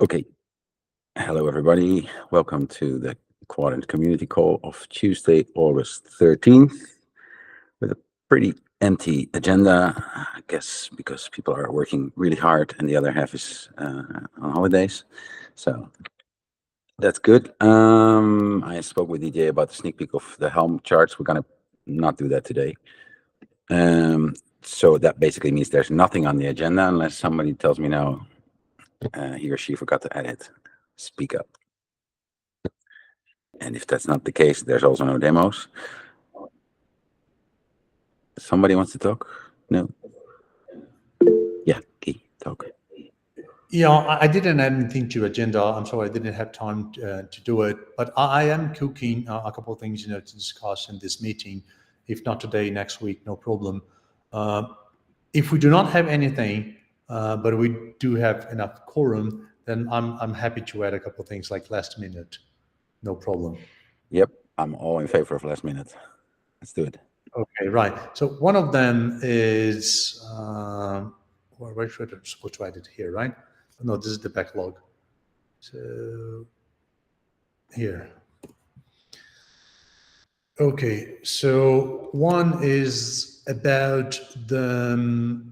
Okay. Hello, everybody. Welcome to the Kuadrant community call of Tuesday, August 13th, with a pretty empty agenda, I guess, because people are working really hard and the other half is on holidays. So that's good. I spoke with DJ about the sneak peek of the Helm charts. We're going to not do that today. So that basically means there's nothing on the agenda unless somebody tells me now he or she forgot to edit. Speak up. And if that's not the case, there's also no demos. Somebody wants to talk? No? Yeah, Key, talk. Yeah, I didn't add anything to agenda. I'm sorry, I didn't have time to do it. But I am cooking a couple of things, to discuss in this meeting. If not today, next week, no problem. If we do not have anything, but we do have enough quorum, then I'm happy to add a couple of things like last minute. No problem. Yep, I'm all in favor of last minute. Let's do it. Okay, right. So one of them is, where should I supposed to write it here, right? No, this is the backlog. So here. Okay, so one is about the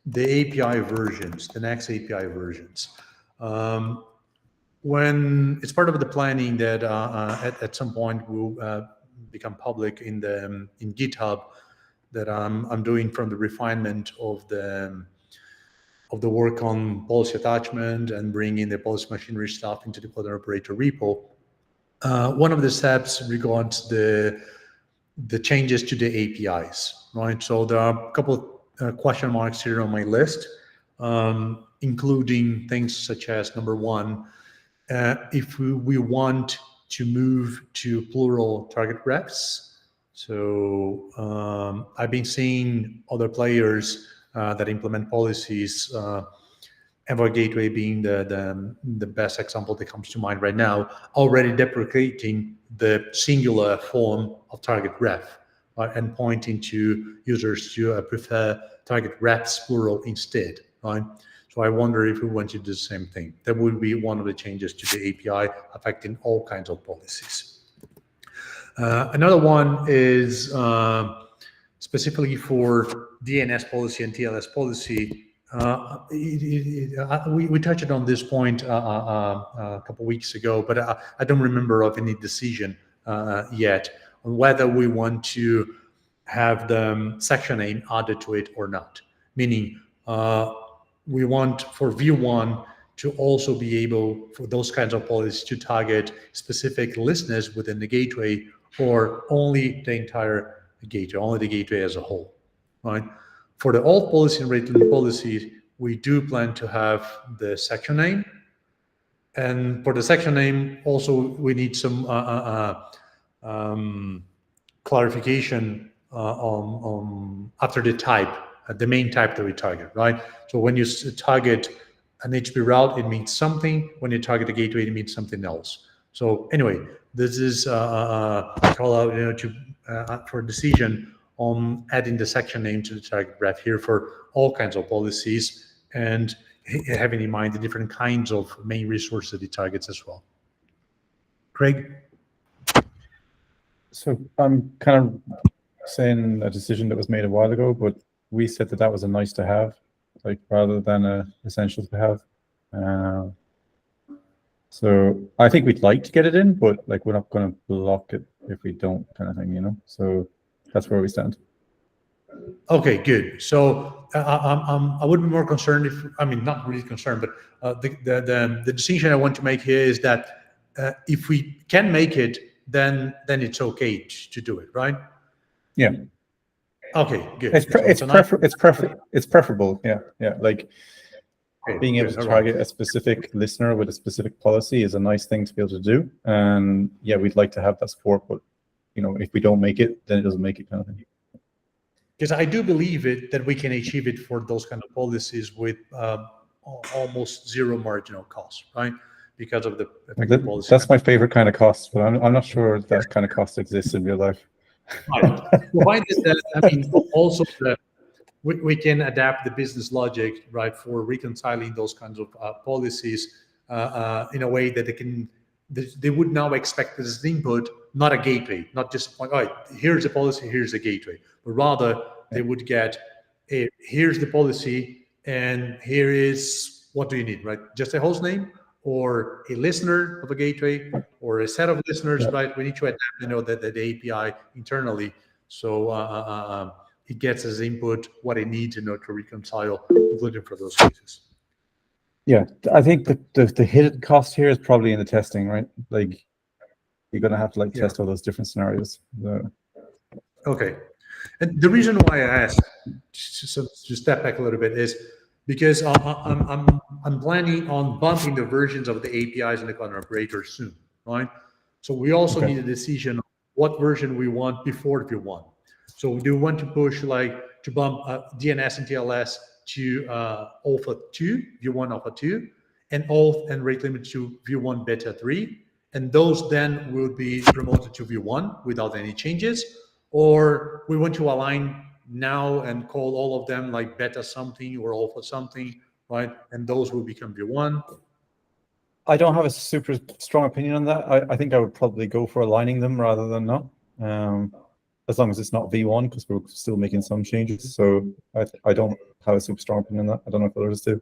API versions, the next API versions. When it's part of the planning that at some point will become public in GitHub, that I'm doing from the refinement of the work on policy attachment and bringing the policy machinery stuff into the Kuadrant operator repo. One of the steps regards the changes to the APIs, right? So there are a couple of question marks here on my list, including things such as, number one, if we want to move to plural target refs. So I've been seeing other players that implement policies, Envoy Gateway being the best example that comes to mind right now, already deprecating the singular form of target ref, right, and pointing to users to prefer target refs plural instead, right? So I wonder if we want to do the same thing. That would be one of the changes to the API affecting all kinds of policies. Another one is specifically for DNS policy and TLS policy. We touched on this point a couple of weeks ago, but I don't remember of any decision yet on whether we want to have the section name added to it or not. Meaning, we want for view one to also be able, for those kinds of policies, to target specific listeners within the gateway, or only the entire gateway, only the gateway as a whole, right? For the alt policy and rate limit policies, we do plan to have the section name. And for the section name, also, we need some clarification on after the type, the main type that we target, right? So when you target an HTTP route, it means something. When you target a gateway, it means something else. So anyway, this is a call out, for a decision on adding the section name to the target ref here for all kinds of policies, and having in mind the different kinds of main resources that it targets as well. Craig? So I'm kind of saying a decision that was made a while ago, but we said that was a nice to have, like, rather than a essential to have. So I think we'd like to get it in, but like, we're not going to block it if we don't, kind of thing, So that's where we stand. Okay, good. So I would be more concerned if, not really concerned, but the distinction I want to make here is that if we can make it, then it's okay to do it, right? Yeah. Okay, good. It's preferable. Yeah. Like, okay, being able to target a specific listener with a specific policy is a nice thing to be able to do. And yeah, we'd like to have that support, but if we don't make it, then it doesn't make it, kind of thing. Because I do believe that we can achieve it for those kind of policies with almost zero marginal cost, right? Because of the policy. That's my favorite kind of cost, but I'm not sure that kind of cost exists in real life. Right. The point is that, also we can adapt the business logic, right, for reconciling those kinds of policies in a way that they would now expect this input, not a gateway, not just like, all right, here's a policy, here's a gateway, but rather they would get, here's the policy, and here is, what do you need, right? Just a host name, or a listener of a gateway, or a set of listeners, right? We need to adapt, the API internally, so it gets as input what it needs, to reconcile, including for those cases. Yeah, I think the hidden cost here is probably in the testing, right? Like, you're gonna have to test all those different scenarios. Okay, and the reason why I asked, to step back a little bit, is because I'm planning on bumping the versions of the APIs and the Quadrant operator soon, right? So we also need a decision on what version we want before V1. So do we want to push to bump DNS and TLS to Alpha 2, V1 Alpha 2, and auth and rate limit to V1 Beta 3, and those then will be promoted to V1 without any changes, or we want to align now and call all of them like Beta something or Alpha something, right? And those will become V1. I don't have a super strong opinion on that. I think I would probably go for aligning them rather than not. As long as it's not V1, because we're still making some changes. So I don't have a super strong opinion on that. I don't know if others do.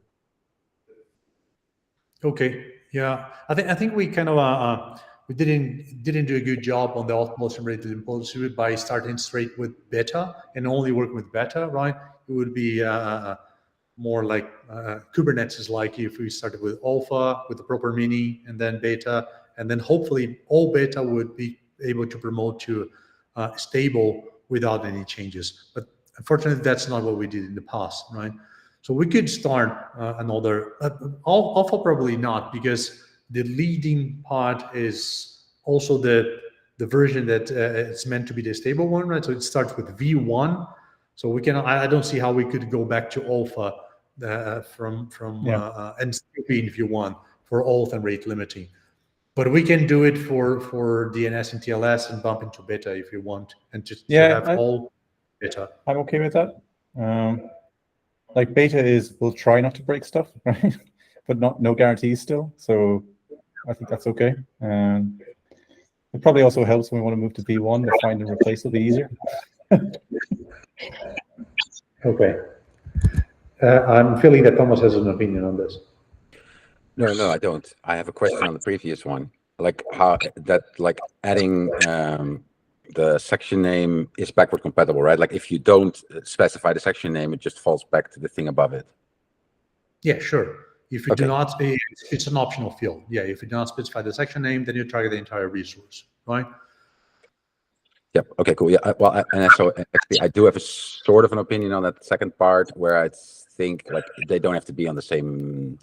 Okay, yeah, I think we kind of we didn't do a good job on the auth policy and rate limit policy by starting straight with Beta and only working with Beta, right? It would be more like Kubernetes is like if we started with Alpha with the proper mini and then Beta, and then hopefully all Beta would be able to promote to stable without any changes. But unfortunately, that's not what we did in the past, right? So we could start another Alpha, probably not, because the leading part is also the version that it's meant to be the stable one, right? So it starts with V1. So we can, I don't see how we could go back to Alpha and still be in V1 for auth and rate limiting. But we can do it for DNS and TLS and bump into Beta if you want, and just to have all Beta. I'm okay with that. Like Beta is, we'll try not to break stuff, right? But no guarantees still. So I think that's okay. And it probably also helps when we want to move to V1 to find and replace will be easier. Okay. I'm feeling that Thomas has an opinion on this. No, I don't. I have a question on the previous one. Like how that, like adding the section name is backward compatible, right? Like if you don't specify the section name, it just falls back to the thing above it. Yeah, sure. If you do not, it's an optional field. Yeah, if you do not specify the section name, then you target the entire resource, right? Yep. Okay, cool. Yeah. Well, and so actually, I do have a sort of an opinion on that second part, where I think like they don't have to be on the same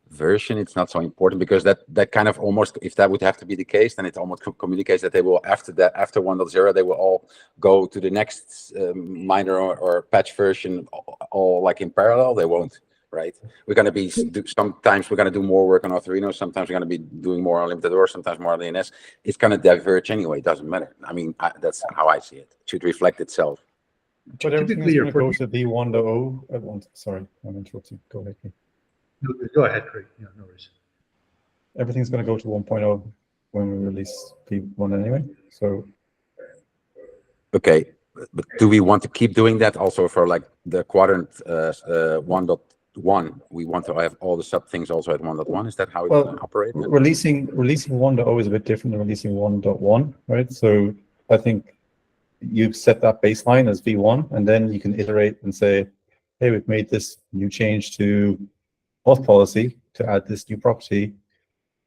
version. It's not so important, because that kind of almost, if that would have to be the case, then it almost communicates that they will, after 1.0, they will all go to the next minor or patch version all like in parallel. They won't. Right, we're going to be sometimes we're going to do more work on Authorino, sometimes we're going to be doing more on limited or sometimes more on DNS. It's going to diverge anyway. It doesn't matter. I mean, that's how I see it. It should reflect itself. But everything is going to go to V1.0. Sorry, I'm interrupting. Go ahead. Go ahead, Craig. Yeah, no worries. Everything's going to go to 1.0 when we release V1 anyway. So. Okay, but do we want to keep doing that also for like the Quadrant 1.1? We want to have all the sub things also at 1.1. Is that how it's going to operate? Releasing 1.0 is a bit different than releasing 1.1, right? So I think you set that baseline as V1, and then you can iterate and say, hey, we've made this new change to auth policy to add this new property,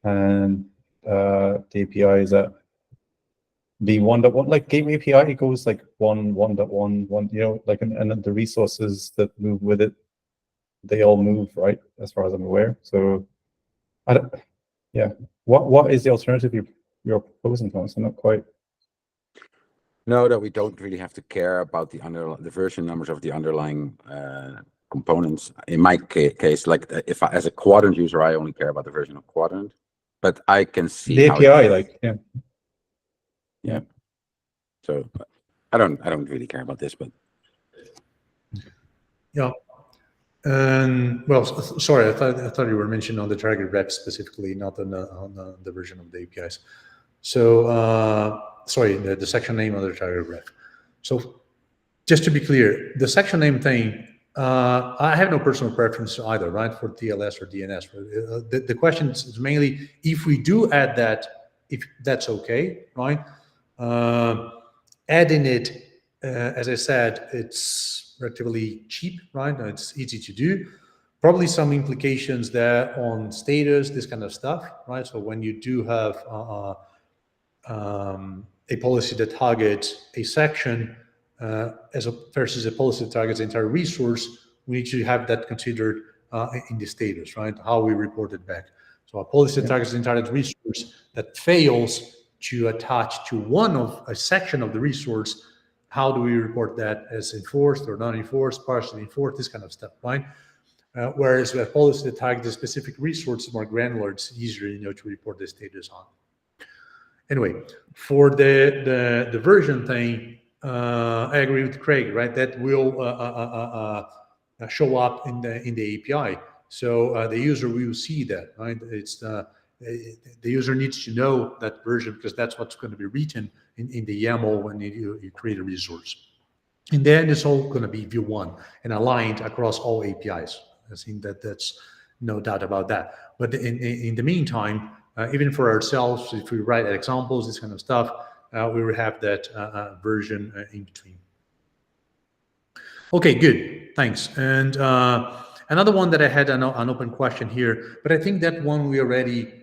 and the API is at V1.1. Like Gateway API, it goes like 1.1, you know, like, and then the resources that move with it, they all move, right, as far as I'm aware. So, what is the alternative you're proposing, Thomas? I'm not quite. No, that we don't really have to care about the version numbers of the underlying components. In my case, like if as a Quadrant user, I only care about the version of Quadrant, but I can see the API, yeah. So I don't really care about this, but yeah. And well, sorry, I thought you were mentioning on the target rep specifically, not on the version of the APIs. So sorry, the section name of the target rep. So just to be clear, the section name thing, I have no personal preference either, right, for TLS or DNS. The question is mainly if we do add that, if that's okay, right? Adding it, as I said, it's relatively cheap, right? It's easy to do. Probably some implications there on status, this kind of stuff, right? So when you do have a policy that targets a section versus a policy that targets the entire resource, we need to have that considered in the status, right? How we report it back. So a policy that targets the entire resource that fails to attach to a section of the resource, how do we report that as enforced or non-enforced, partially enforced, this kind of stuff, right? Whereas with a policy that targets a specific resource is more granular, it's easier, to report the status on. Anyway, for the version thing, I agree with Craig, right? That will show up in the API. So the user will see that, right? It's the user needs to know that version because that's what's going to be written in the YAML when you create a resource. And then it's all going to be view one and aligned across all APIs. I think that's no doubt about that. But in the meantime, even for ourselves, if we write examples, this kind of stuff, we will have that version in between. Okay, good, thanks. And another one that I had an open question here, but I think that one we already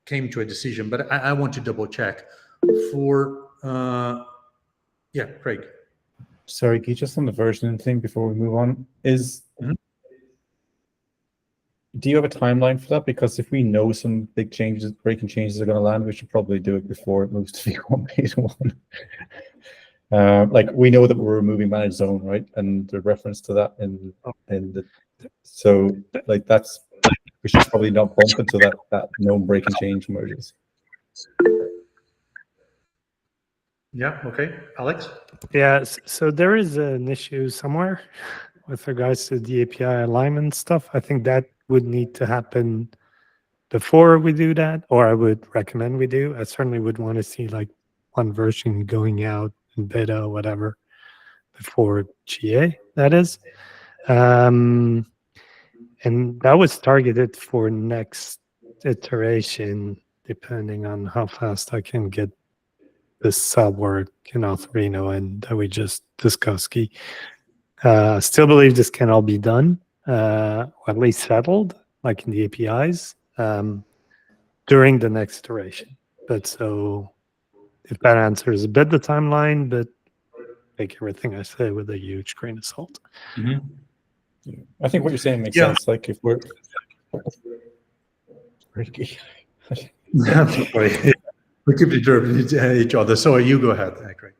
came to a decision, but I want to double check. For, yeah, Craig. Sorry, Guy, just on the version thing before we move on, do you have a timeline for that? Because if we know some big changes, breaking changes are going to land, we should probably do it before it moves to V1 beta 1. Like we know that we're removing managed zone, right? And the reference to that in the, so like we should probably not bump until that known breaking change merges. Yeah, okay. Alex? Yeah, so there is an issue somewhere with regards to the API alignment stuff. I think that would need to happen before we do that, or I would recommend we do. I certainly would want to see like one version going out in beta or whatever before GA, that is. And that was targeted for next iteration, depending on how fast I can get this sub work in Auth-Reno and that we just discussed. Still believe this can all be done, or at least settled, like in the APIs, during the next iteration. But so if that answers a bit the timeline, but take everything I say with a huge grain of salt. Mm-hmm. Yeah. I think what you're saying makes sense. Like if we're Sorry. We keep interrupting each other. So you go ahead, Craig.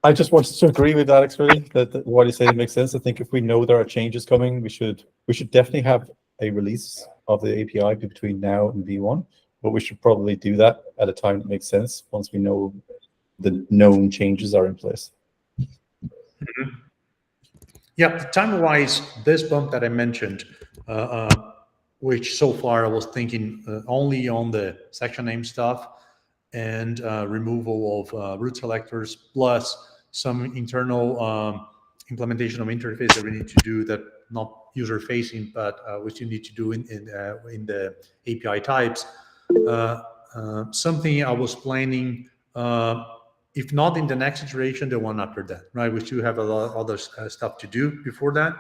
I just wanted to agree with Alex, really, that what he's saying makes sense. I think if we know there are changes coming, we should definitely have a release of the API between now and V1, but we should probably do that at a time that makes sense once we know the known changes are in place. Mm-hmm. Yeah, time-wise, this bump that I mentioned, which so far I was thinking only on the section name stuff and removal of root selectors, plus some internal implementation of interface that we need to do that not user-facing, but which you need to do in the API types. Something I was planning, if not in the next iteration, the one after that, right? We still have a lot of other stuff to do before that,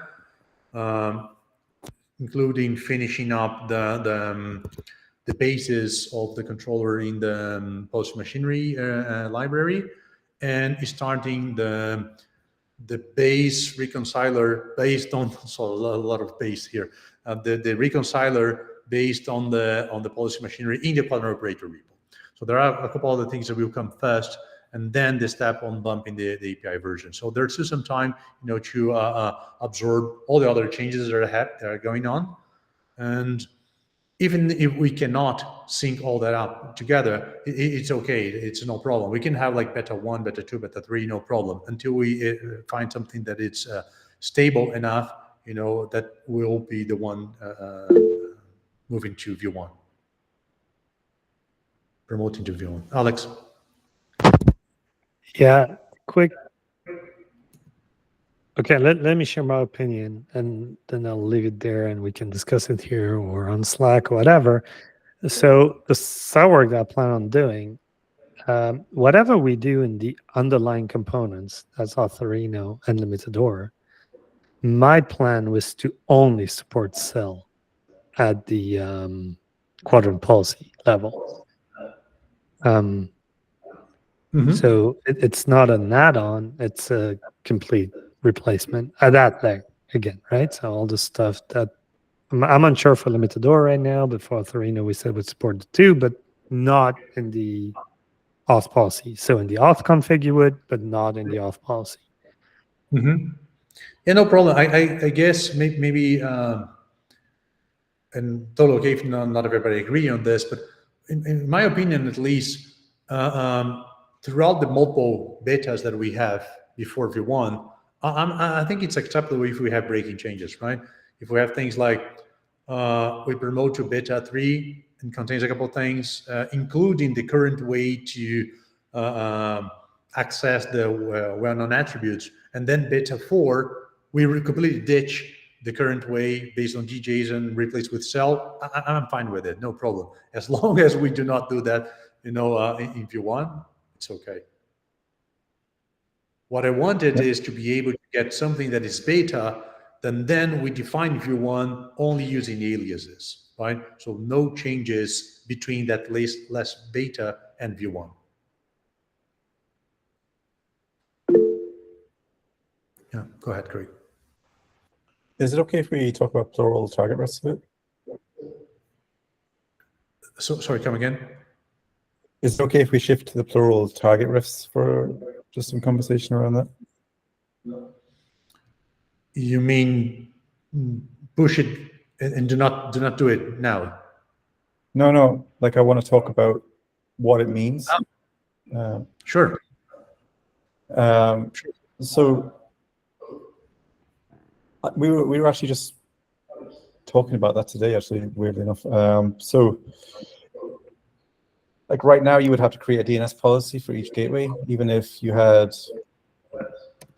including finishing up the basis of the controller in the post machinery library, and starting the base reconciler based on, so a lot of base here, the reconciler based on the policy machinery in the Kuadrant operator repo. So there are a couple other things that will come first, and then the step on bumping the API version. So there's still some time, to absorb all the other changes that are going on. And even if we cannot sync all that up together, it's okay. It's no problem. We can have like beta 1, beta 2, beta 3, no problem, until we find something that it's stable enough that will be the one moving to view one, promoting to view one. Alex. Yeah, quick. Okay, let me share my opinion, and then I'll leave it there, and we can discuss it here or on Slack or whatever. So the side work that I plan on doing, whatever we do in the underlying components, that's Authorino and Limitador, my plan was to only support cell at the quadrant policy level. So it's not an add-on, it's a complete replacement at that there again, right? So all the stuff that I'm unsure for Limitador right now, but for Authorino, we said would support the two, but not in the auth policy. So in the auth config you would, but not in the auth policy. Yeah, no problem. I guess maybe, and totally okay if not everybody agree on this, but in my opinion, at least, throughout the multiple betas that we have before V1, I think it's acceptable if we have breaking changes, right? If we have things like we promote to beta 3 and contains a couple of things, including the current way to access the well-known attributes, and then beta 4, we completely ditch the current way based on GJSON, replace with cell. I'm fine with it, no problem. As long as we do not do that, in V1, it's okay. What I wanted is to be able to get something that is beta, then we define V1 only using aliases, right? So no changes between that less beta and V1. Yeah, go ahead, Craig. Is it okay if we talk about plural target refs a bit? So, sorry, come again? Is it okay if we shift to the plural target refs for just some conversation around that? You mean push it and do not do it now? No. Like I want to talk about what it means. Sure. So we were actually just talking about that today, actually, weirdly enough. So like right now, you would have to create a DNS policy for each gateway, even if you had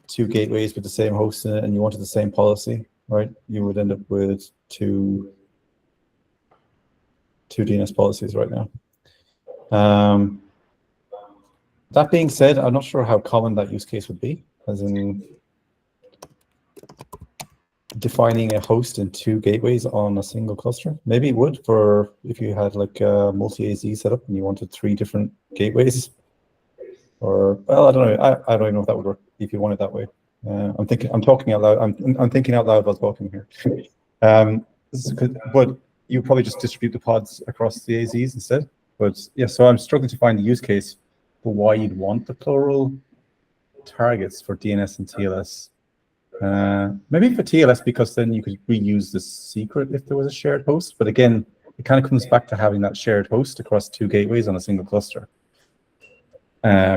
2 gateways with the same host in it and you wanted the same policy, right? You would end up with two DNS policies right now. That being said, I'm not sure how common that use case would be, as in defining a host in 2 gateways on a single cluster. Maybe it would for if you had like a multi-AZ setup and you wanted 3 different gateways. Or, well, I don't know. I don't even know if that would work if you want it that way. I'm talking out loud. I'm thinking out loud while talking here. But you probably just distribute the pods across the AZs instead. But yeah, so I'm struggling to find the use case for why you'd want the plural targets for DNS and TLS. Maybe for TLS, because then you could reuse the secret if there was a shared host. But again, it kind of comes back to having that shared host across 2 gateways on a single cluster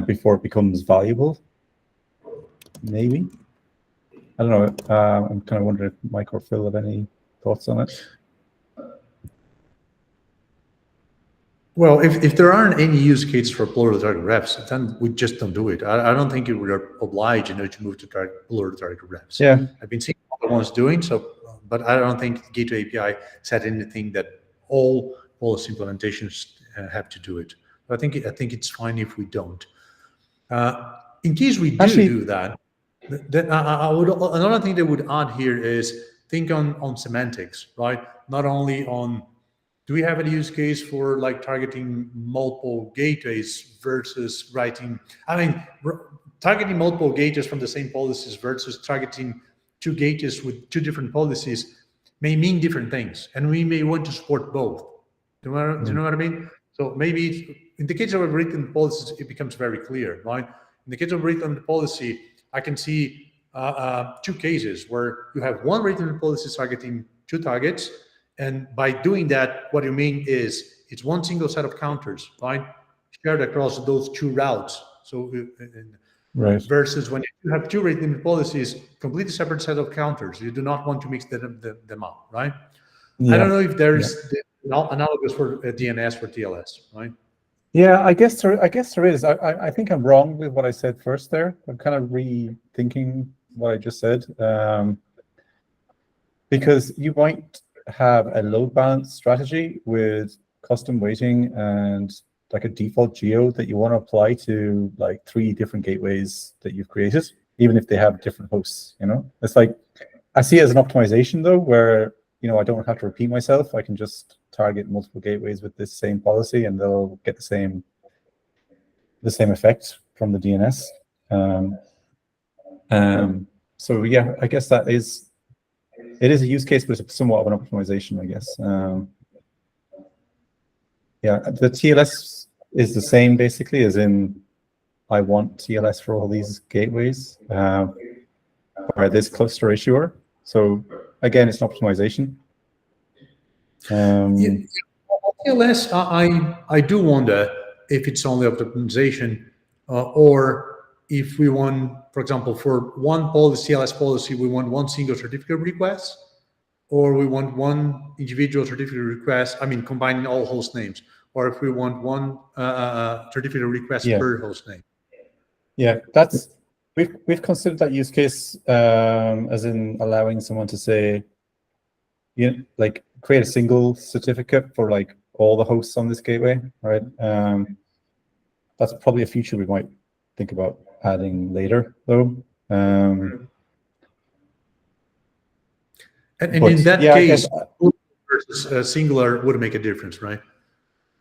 before it becomes valuable. Maybe. I don't know. I'm kind of wondering if Mike or Phil have any thoughts on it. Well, if there aren't any use cases for plural target refs, then we just don't do it. I don't think it would oblige to move to plural target refs. Yeah, I've been seeing other ones doing so, but I don't think Gateway API said anything that all policy implementations have to do it. I think it's fine if we don't. In case we do that, then I would, another thing that would add here is think on semantics, right? Not only on, do we have a use case for like targeting multiple gateways versus writing, targeting multiple gateways from the same policies versus targeting 2 gateways with 2 different policies may mean different things, and we may want to support both. Do you know what I mean? So maybe in the case of a written policies, it becomes very clear, right? In the case of written policy, I can see 2 cases where you have one written policy targeting 2 targets, and by doing that, what you mean is it's one single set of counters, right? Shared across those 2 routes. So Right. versus when you have two rate limit policies, completely separate set of counters. You do not want to mix them up, right? I don't know if there's analogous for DNS for TLS, right? Yeah, I guess there is. I think I'm wrong with what I said first there. I'm kind of rethinking what I just said. Because you might have a load balance strategy with custom weighting and like a default geo that you want to apply to like 3 different gateways that you've created, even if they have different hosts, you know? It's like, I see it as an optimization though, where, you know, I don't have to repeat myself. I can just target multiple gateways with this same policy and they'll get the same effect from the DNS. So yeah, I guess it is a use case, but it's somewhat of an optimization, I guess. Yeah, the TLS is the same basically, as in I want TLS for all these gateways or this cluster issuer. So again, it's an optimization. TLS, I do wonder if it's only optimization or if we want, for example, for one policy, TLS policy, we want one single certificate request, or we want one individual certificate request, I mean, combining all host names, or if we want one certificate request per host name. Yeah, we've considered that use case as in allowing someone to say, you know, like create a single certificate for like all the hosts on this gateway, right? That's probably a feature we might think about adding later, though. And in that case, versus singular would make a difference, right?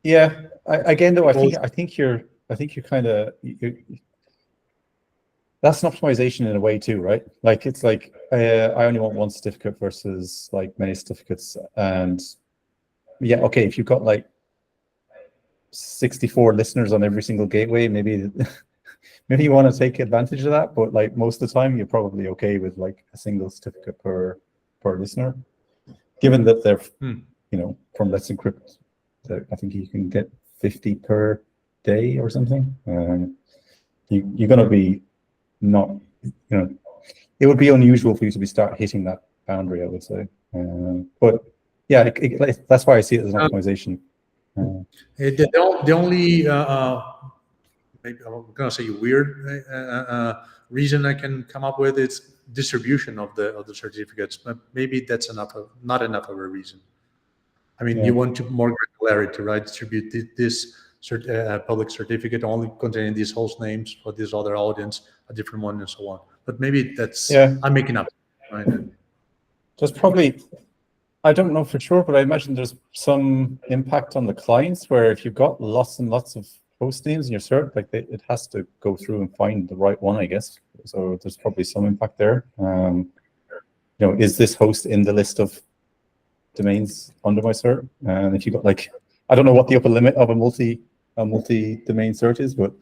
Yeah. Again, though, I think you're kind of that's an optimization in a way too, right? Like it's like I only want one certificate versus like many certificates, and yeah, okay, if you've got like 64 listeners on every single gateway, maybe you want to take advantage of that, but like most of the time, you're probably okay with like a single certificate per listener, given that they're you know, from Let's Encrypt, I think you can get 50 per day or something. You're going to be not, you know, it would be unusual for you to start hitting that boundary, I would say. But yeah, that's why I see it as an optimization. The only maybe I'm gonna say weird reason I can come up with is distribution of the certificates, but maybe that's not enough of a reason. I mean, you want more granularity, right? Distribute this public certificate only containing these host names for this other audience, a different one, and so on. But maybe that's I'm making up. Right? There's probably, I don't know for sure, but I imagine there's some impact on the clients where if you've got lots and lots of host names in your cert, like it has to go through and find the right one, I guess. So there's probably some impact there. You know, is this host in the list of domains under my cert? And if you got like, I don't know what the upper limit of a multi-domain cert is, but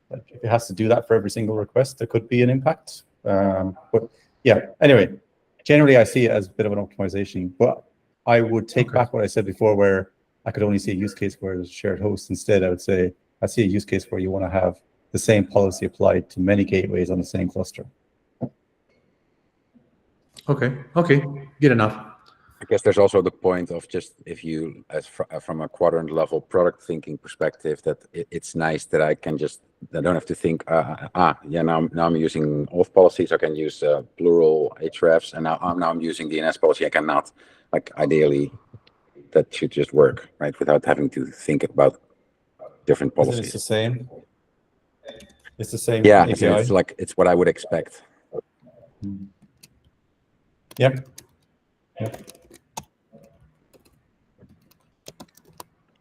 like if it has to do that for every single request, there could be an impact. But yeah, anyway, generally I see it as a bit of an optimization, but I would take back what I said before, where I could only see a use case where there's a shared host. Instead, I would say I see a use case where you want to have the same policy applied to many gateways on the same cluster. Okay, good enough. I guess there's also the point of just if you, as from a quadrant level product thinking perspective, that it's nice that I don't have to think, now I'm using auth policies, I can use plural hrefs, and now I'm using DNS policy, I cannot, like ideally, that should just work, right, without having to think about different policies. It's the same. It's the same. Yeah, API. it's what I would expect. Yep.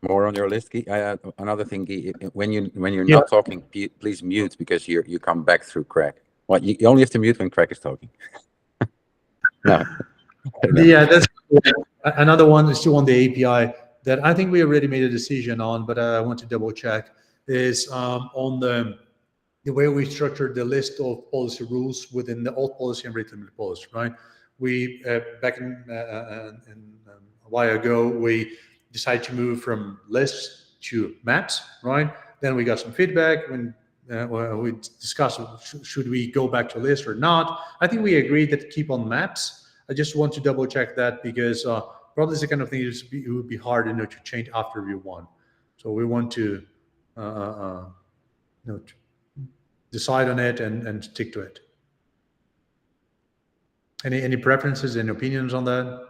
More on your list, Guy? Another thing, Guy, when you're not talking, please mute, because you come back through Craig. Well, you only have to mute when Craig is talking. No. Yeah, that's another one is still on the API that I think we already made a decision on, but I want to double check, is on the way we structured the list of policy rules within the auth policy and rate limit policy, right? We, back in a while ago, we decided to move from lists to maps, right? Then we got some feedback when we discussed should we go back to list or not. I think we agreed that keep on maps. I just want to double check that because probably it's the kind of thing it would be hard, to change after view 1. So we want to, decide on it and stick to it. Any preferences, any opinions on that?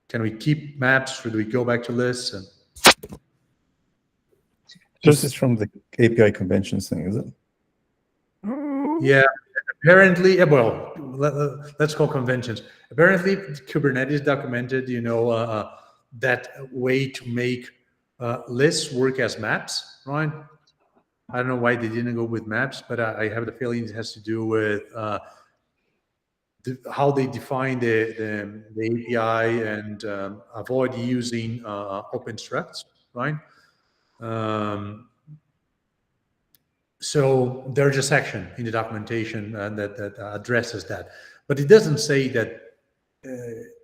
Can we keep maps? Should we go back to lists? And This is from the API conventions thing, is it? yeah, apparently, well, let's call conventions. Apparently, Kubernetes documented, that way to make lists work as maps, right? I don't know why they didn't go with maps, but I have the feeling it has to do with how they define the API and avoid using open structs, right? So there's a section in the documentation that addresses that, but it doesn't say that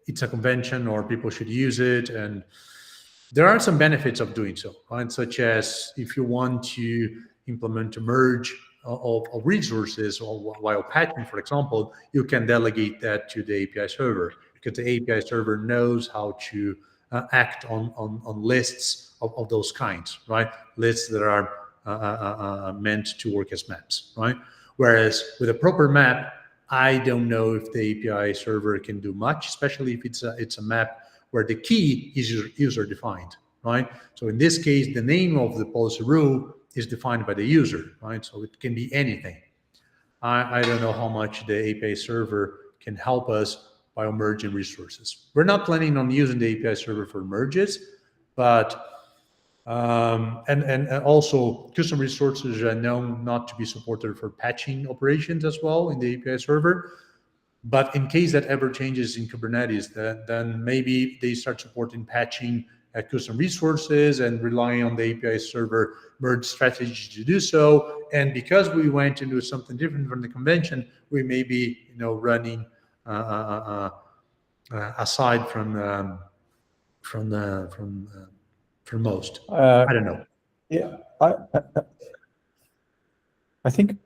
it's a convention or people should use it. And there are some benefits of doing so, right? Such as if you want to implement a merge of resources or while patching, for example, you can delegate that to the API server because the API server knows how to act on lists of those kinds, right? Lists that are meant to work as maps, right? Whereas with a proper map, I don't know if the API server can do much, especially if it's a map where the key is user defined, right? So in this case, the name of the policy rule is defined by the user, right? So it can be anything. I don't know how much the API server can help us by merging resources. We're not planning on using the API server for merges, but and also custom resources are known not to be supported for patching operations as well in the API server. But in case that ever changes in Kubernetes, then maybe they start supporting patching custom resources and relying on the API server merge strategy to do so. And because we went into something different from the convention, we may be running aside from most. I don't know. Yeah, I think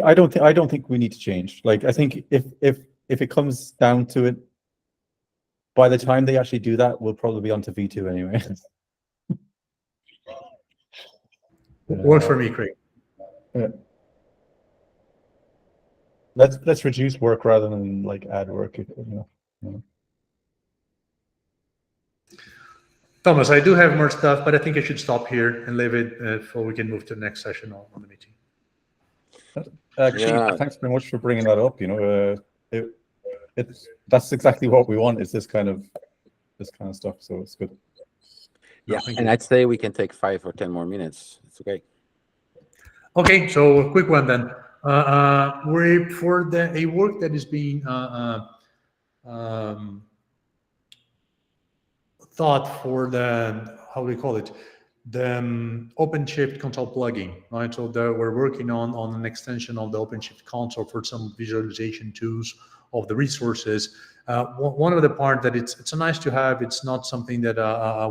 I don't think we need to change. Like, I think if it comes down to it, by the time they actually do that, we'll probably be onto V2 anyway. Works for me, Craig. Yeah. Let's reduce work rather than like add work. Thomas, I do have more stuff, but I think I should stop here and leave it before we can move to the next session on the meeting. Actually, thanks very much for bringing that up. That's exactly what we want, is this kind of stuff. So it's good. Yeah, and I'd say we can take 5 or 10 more minutes. It's okay. Okay, so a quick one then. We're for a work that is being thought for the, how do we call it, the OpenShift console plugin, right? So we're working on an extension of the OpenShift console for some visualization tools of the resources. One of the part that it's a nice to have. It's not something that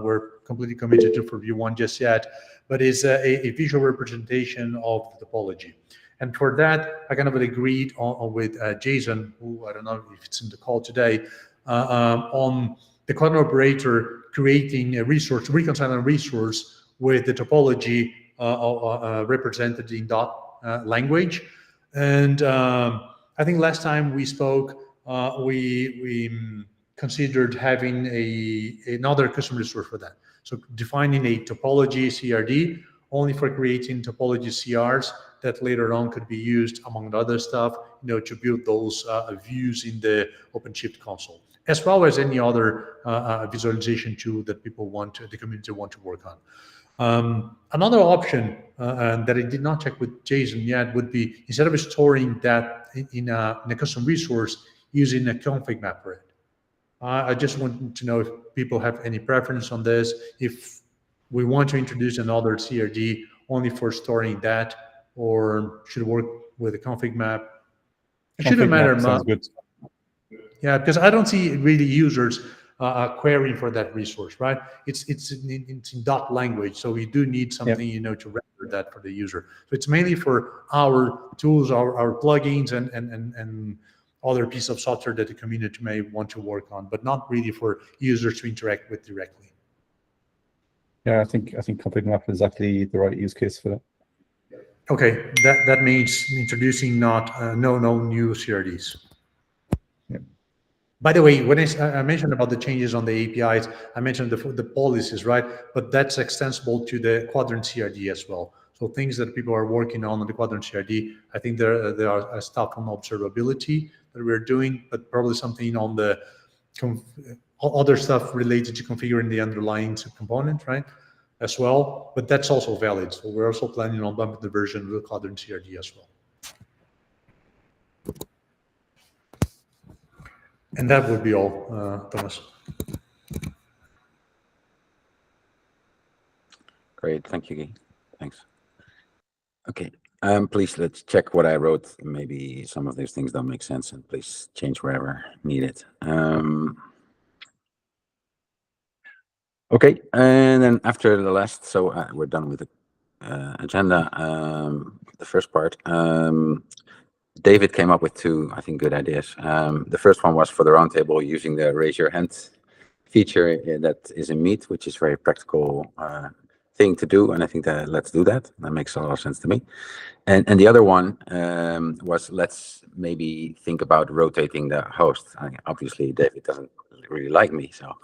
we're completely committed to for view 1 just yet, but is a visual representation of the topology. And for that, I kind of agreed with Jason, who I don't know if it's in the call today, on the Kuadrant operator creating a resource, reconciling a resource with the topology represented in dot language. And I think last time we spoke, we considered having another custom resource for that. So defining a topology CRD only for creating topology CRs that later on could be used, among other stuff, to build those views in the OpenShift console, as well as any other visualization tool that the community want to work on. Another option that I did not check with Jason yet would be, instead of storing that in a custom resource, using a config map for it. I just want to know if people have any preference on this, if we want to introduce another CRD only for storing that, or should work with a config map. It shouldn't matter much. Good. Yeah, because I don't see really users querying for that resource, right? It's in dot language, so we do need something, you know, to render that for the user. So it's mainly for our tools, our plugins, and other piece of software that the community may want to work on, but not really for users to interact with directly. Yeah, I think config map is exactly the right use case for that. Okay, that means introducing no new CRDs. Yeah. By the way, when I mentioned about the changes on the APIs, I mentioned the policies, right? But that's extensible to the Kuadrant CRD as well. So things that people are working on the Kuadrant CRD, I think there are stuff on observability that we're doing, but probably something on the other stuff related to configuring the underlying subcomponent, right? As well, but that's also valid. So we're also planning on bumping the version of the Kuadrant CRD as well. And that would be all, Thomas. Great, thank you, Guy. Thanks. Okay, please let's check what I wrote. Maybe some of these things don't make sense, and please change wherever needed. Okay, and then after the last, so we're done with the agenda. The first part. David came up with two, I think, good ideas. The first one was for the roundtable using the raise your hand feature that is in Meet, which is very practical thing to do, and I think that let's do that. That makes a lot of sense to me. And the other one was let's maybe think about rotating the host. Obviously, David doesn't really like me, so.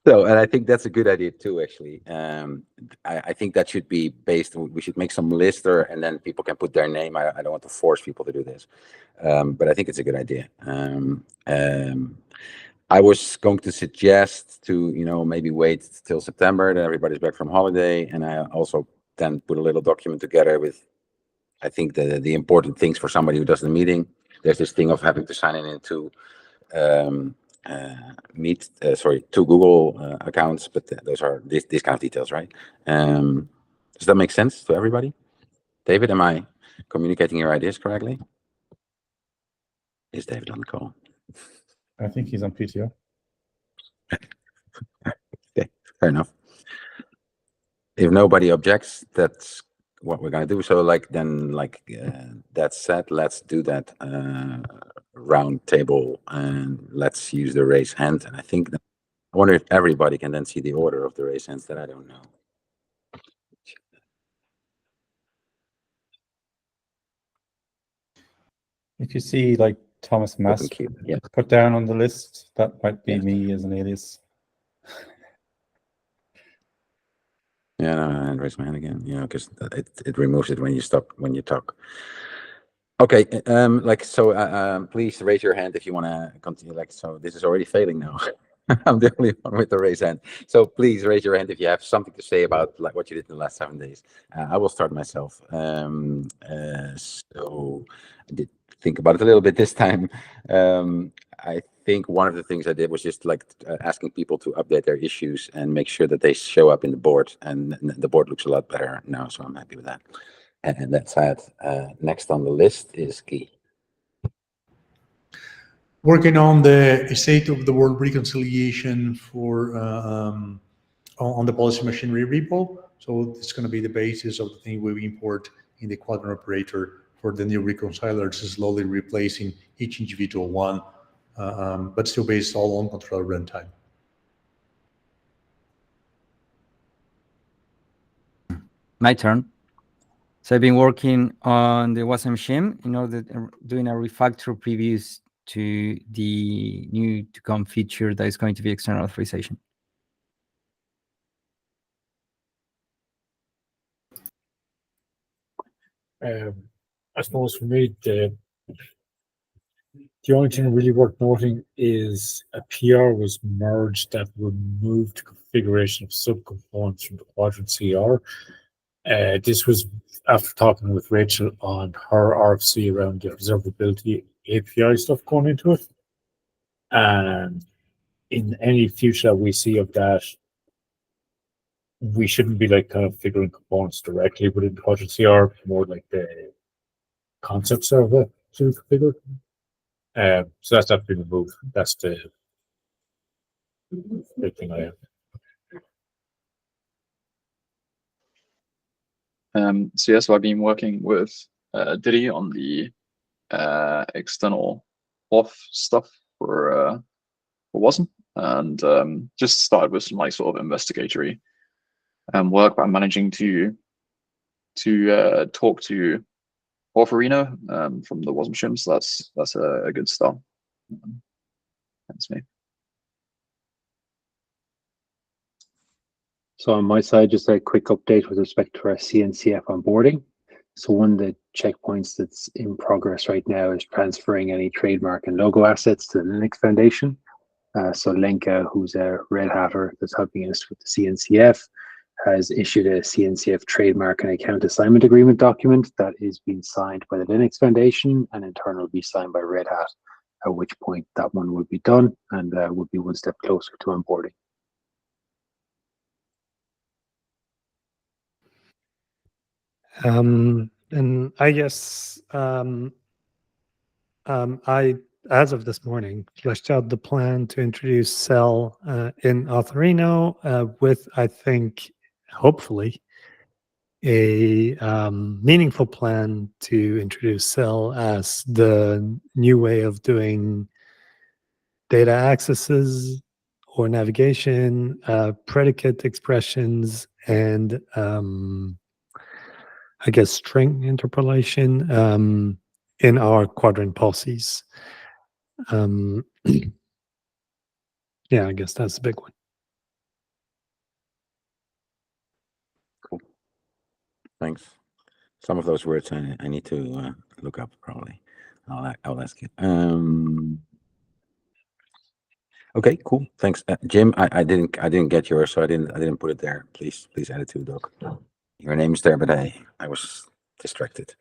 So, and I think that's a good idea too, actually. I think that should be based, we should make some list and then people can put their name. I don't want to force people to do this, but I think it's a good idea. I was going to suggest to, maybe wait till September that everybody's back from holiday. And I also then put a little document together with, I think, the important things for somebody who does the meeting. There's this thing of having to sign in into two Google accounts, but those are these kind of details, right? Does that make sense to everybody? David, am I communicating your ideas correctly? Is David on the call? I think he's on PTO. Okay, fair enough. If nobody objects, that's what we're gonna do. So that said, let's do that round table and let's use the raise hand. And I wonder if everybody can then see the order of the raise hands that I don't know. If you see like Thomas Mass Yeah. put down on the list, that might be Yeah. me as an alias. Yeah, no, and raise my hand again. Because it removes it when you talk. Okay, please raise your hand if you want to continue. So this is already failing now. I'm the only one with the raise hand. So please raise your hand if you have something to say about what you did in the last 7 days. I will start myself. So I did think about it a little bit this time. I think one of the things I did was just asking people to update their issues and make sure that they show up in the board, and the board looks a lot better now, so I'm happy with that. And that said, next on the list is Guy. Working on the state of the world reconciliation for on the policy machinery repo. So it's going to be the basis of the thing we import in the Kuadrant operator for the new reconciler, slowly replacing each individual one, but still based all on controller runtime. My turn. So I've been working on the Wasm machine in order doing a refactor previews to the new to come feature that is going to be external authorization. I suppose for me, the only thing really worth noting is a PR was merged that removed configuration of subcomponents from the Kuadrant CR. This was after talking with Rachel on her RFC around the observability API stuff going into it. And in any future we see of that, we shouldn't be configuring components directly within the Kuadrant CR, more like the concepts of it to configure. So that's been removed. That's the Good thing I have. So I've been working with Diddy on the external auth stuff for WASM, and just started with some like sort of investigatory work. But I'm managing to talk to Orferino from the WASM shim, so that's a good start. That's me. So on my side, just a quick update with respect to our CNCF onboarding. So one of the checkpoints that's in progress right now is transferring any trademark and logo assets to the Linux Foundation. So Lenka, who's a Red Hatter that's helping us with the CNCF, has issued a CNCF trademark and account assignment agreement document that is being signed by the Linux Foundation and in turn will be signed by Red Hat, at which point that one would be done and would be one step closer to onboarding. And I guess I, as of this morning, fleshed out the plan to introduce Cell in Authorino with, I think, hopefully, a meaningful plan to introduce Cell as the new way of doing data accesses or navigation, predicate expressions, and I guess string interpolation in our quadrant policies. Yeah, I guess that's the big one. Cool. Thanks. Some of those words I need to look up probably. I'll ask you. Okay, cool. Thanks, Jim. I didn't get yours, so I didn't put it there. Please add it to the doc. Your name is there, but I was distracted.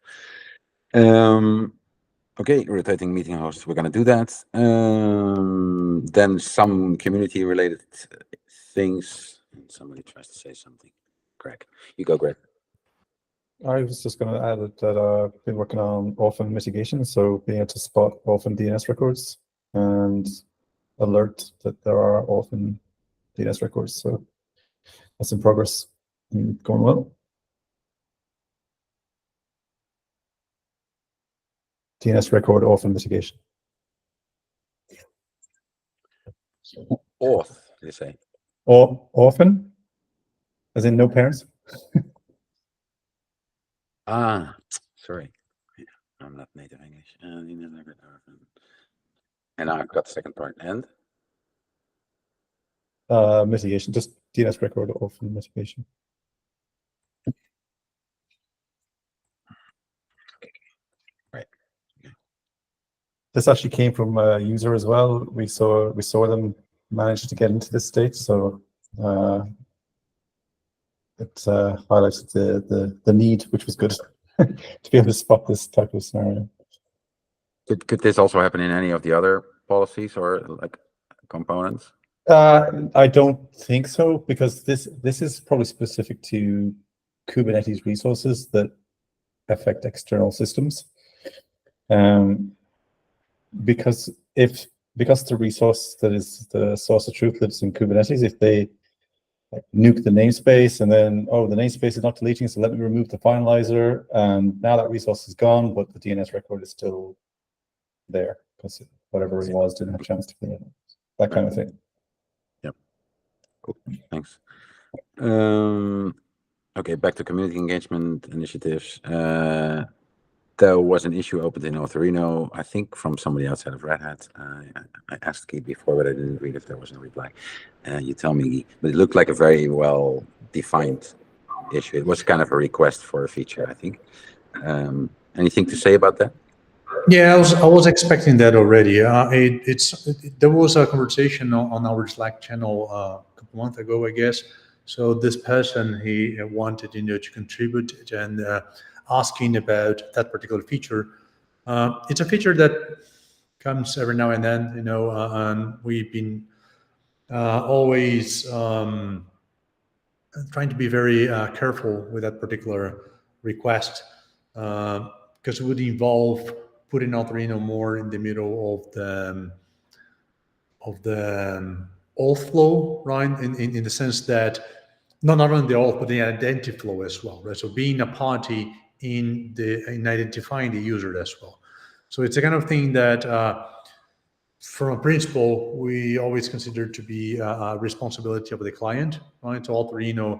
Okay, rotating meeting host. We're gonna do that. Then some community-related things. Somebody tries to say something. Greg, you go, Greg. I was just going to add that I've been working on orphan mitigation, so being able to spot orphan DNS records and alert that there are orphan DNS records. So that's in progress and going well. DNS record orphan mitigation. Auth, did you say? Or orphan, as in no parents. Sorry. Yeah, I'm not native English. And I've got the second part. And Mitigation, just DNS record orphan mitigation. right. This actually came from a user as well. We saw them manage to get into this state, so it highlights the need, which was good, to be able to spot this type of scenario. Could this also happen in any of the other policies or like components? I don't think so, because this is probably specific to Kubernetes resources that affect external systems. Because the resource that is the source of truth lives in Kubernetes, if they nuke the namespace and then, oh, the namespace is not deleting, so let me remove the finalizer, and now that resource is gone, but the DNS record is still there because whatever it was didn't have a chance to clean it. That kind of thing. Yep. Cool. Thanks. Okay, back to community engagement initiatives. There was an issue opened in Authorino, I think from somebody outside of Red Hat. I asked Guy before, but I didn't read if there was a reply. You tell me, Guy, but it looked like a very well-defined issue. It was kind of a request for a feature, I think. Anything to say about that? Yeah, I was expecting that already. There was a conversation on our Slack channel a couple months ago, I guess. So this person, he wanted to contribute and asking about that particular feature. It's a feature that comes every now and then, and we've been always trying to be very careful with that particular request, because it would involve putting Authorino more in the middle of the auth flow, right? In the sense that not only the auth, but the identity flow as well, right? So being a party in identifying the user as well. So it's a kind of thing that, from a principle, we always consider to be a responsibility of the client, right? So Authorino,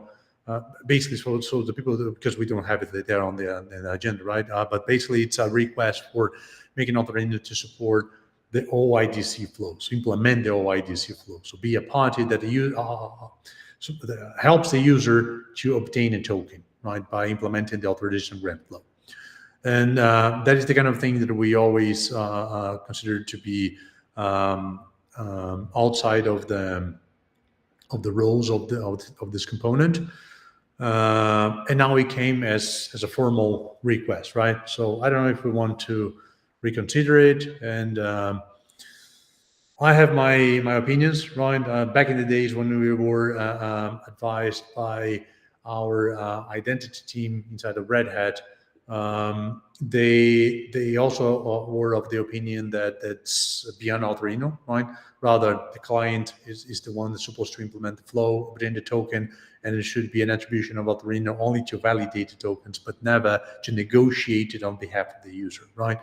basically, so the people, because we don't have it there on the agenda, right? But basically, it's a request for making Authorino to support the OIDC flow, so implement the OIDC flow. So be a party that helps the user to obtain a token, right, by implementing the authorization grant flow. And that is the kind of thing that we always consider to be outside of the roles of this component. And now it came as a formal request, right? So I don't know if we want to reconsider it. And I have my opinions, right? Back in the days when we were advised by our identity team inside of Red Hat, they also were of the opinion that it's beyond Authorino, right? Rather, the client is the one that's supposed to implement the flow within the token, and it should be an attribution of Authorino only to validate the tokens, but never to negotiate it on behalf of the user, right?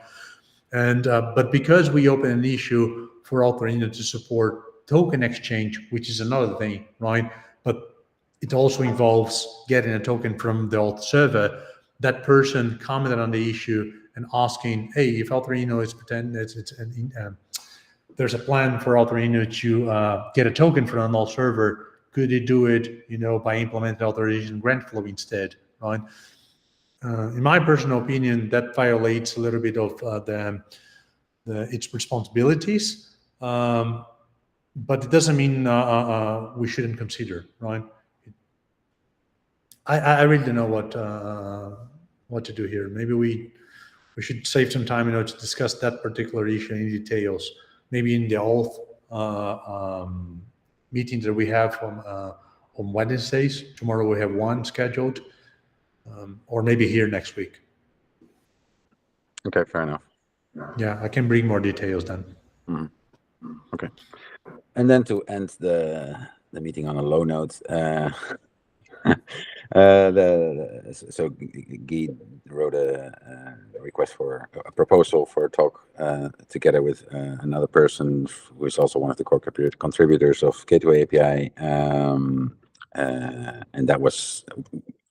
And but because we open an issue for Authorino to support token exchange, which is another thing, right? But it also involves getting a token from the auth server. That person commented on the issue and asking, "Hey, if Authorino is there's a plan for Authorino to get a token from an auth server, could it do it, by implementing authorization grant flow instead, right?" In my personal opinion, that violates a little bit of its responsibilities, but it doesn't mean we shouldn't consider, right? I really don't know what to do here. Maybe we should save some time, to discuss that particular issue in details. Maybe in the auth meeting that we have on Wednesdays. Tomorrow we have one scheduled, or maybe here next week. Okay, fair enough. Yeah, I can bring more details then. Okay. And then to end the meeting on a low note, so Guy wrote a request for a proposal for a talk together with another person who is also one of the core contributors of Gateway API, and that was,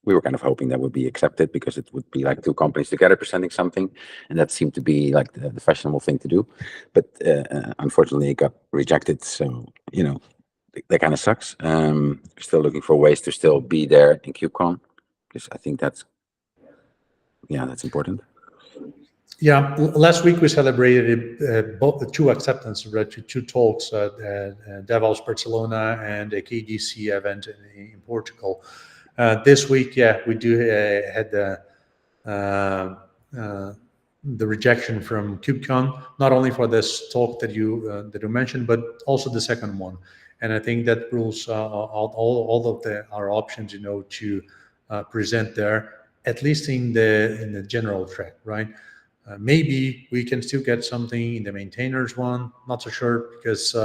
we were kind of hoping that would be accepted because it would be like two companies together presenting something, and that seemed to be like the fashionable thing to do, but unfortunately it got rejected. So that kind of sucks. Still looking for ways to still be there in KubeCon, because I think that's important. Yeah, last week we celebrated both two acceptances, right? Two talks, DevOps Barcelona and a KDC event in Portugal. This week, we do had the rejection from KubeCon, not only for this talk that you mentioned, but also the second one. And I think that rules all of our options, to present there, at least in the general track, right? Maybe we can still get something in the maintainers one. Not so sure, because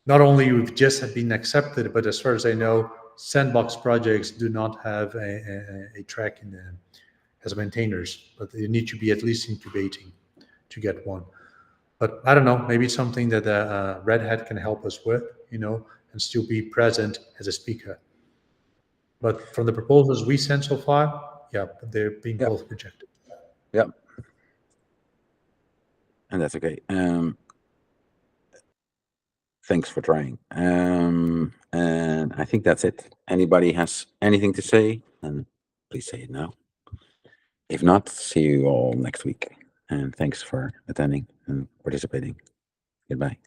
not only we've just been accepted, but as far as I know, sandbox projects do not have a track as maintainers, but they need to be at least incubating to get one. But I don't know, maybe it's something that Red Hat can help us with, and still be present as a speaker. But from the proposals we sent so far, they're being both rejected. Yeah. And that's okay. Thanks for trying. And I think that's it. Anybody has anything to say, then please say it now. If not, see you all next week. And thanks for attending and participating. Goodbye.